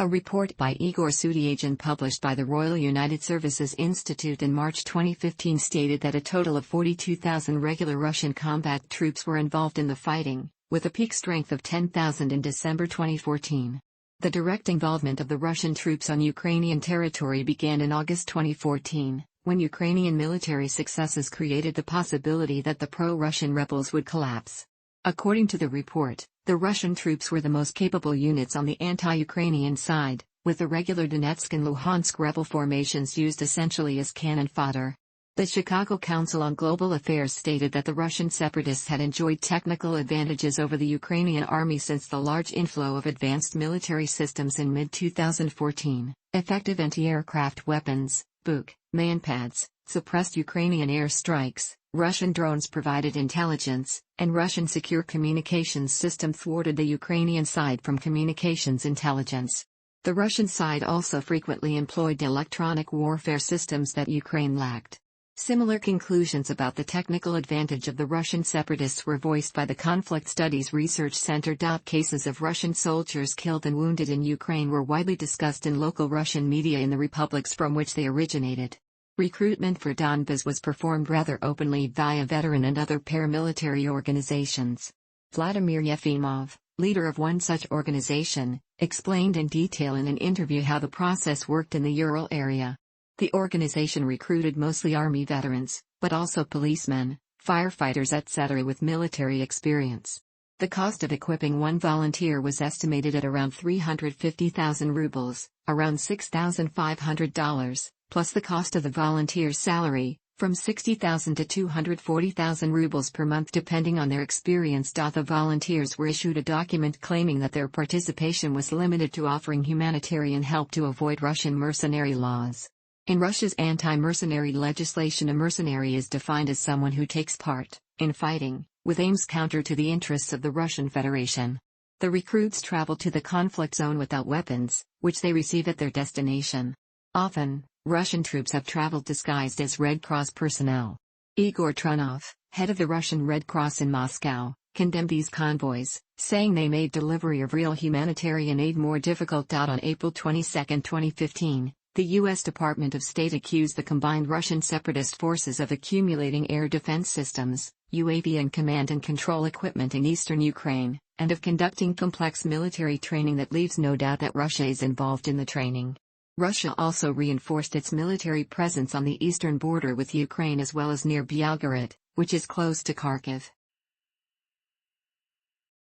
A report by Igor Sudyagan published by the Royal United Services Institute in March 2015 stated that a total of 42,000 regular Russian combat troops were involved in the fighting, with a peak strength of 10,000 in December 2014. The direct involvement of the Russian troops on Ukrainian territory began in August 2014, when Ukrainian military successes created the possibility that the pro-Russian rebels would collapse. According to the report, the Russian troops were the most capable units on the anti-Ukrainian side, with the regular Donetsk and Luhansk rebel formations used essentially as cannon fodder. The Chicago Council on Global Affairs stated that the Russian separatists had enjoyed technical advantages over the Ukrainian army since the large inflow of advanced military systems in mid-2014, effective anti-aircraft weapons, Buk, manpads, suppressed Ukrainian air strikes, Russian drones provided intelligence, and Russian secure communications system thwarted the Ukrainian side from communications intelligence. The Russian side also frequently employed electronic warfare systems that Ukraine lacked. Similar conclusions about the technical advantage of the Russian separatists were voiced by the Conflict Studies Research Center. Cases of Russian soldiers killed and wounded in Ukraine were widely discussed in local Russian media in the republics from which they originated. Recruitment for Donbas was performed rather openly via veteran and other paramilitary organizations. Vladimir Yefimov, leader of one such organization, explained in detail in an interview how the process worked in the Ural area. The organization recruited mostly army veterans, but also policemen, firefighters etc. with military experience. The cost of equipping one volunteer was estimated at around 350,000 rubles, around $6,500, plus the cost of the volunteer's salary, from 60,000 to 240,000 rubles per month depending on their experience. The volunteers were issued a document claiming that their participation was limited to offering humanitarian help to avoid Russian mercenary laws. In Russia's anti-mercenary legislation, a mercenary is defined as someone who takes part in fighting, with aims counter to the interests of the Russian Federation. The recruits travel to the conflict zone without weapons, which they receive at their destination. Often, Russian troops have traveled disguised as Red Cross personnel. Igor Trunov, head of the Russian Red Cross in Moscow, condemned these convoys, saying they made delivery of real humanitarian aid more difficult. On April 22, 2015, the U.S. Department of State accused the combined Russian separatist forces of accumulating air defense systems, UAV and command and control equipment in eastern Ukraine, and of conducting complex military training that leaves no doubt that Russia is involved in the training. Russia also reinforced its military presence on the eastern border with Ukraine as well as near Belgorod, which is close to Kharkiv.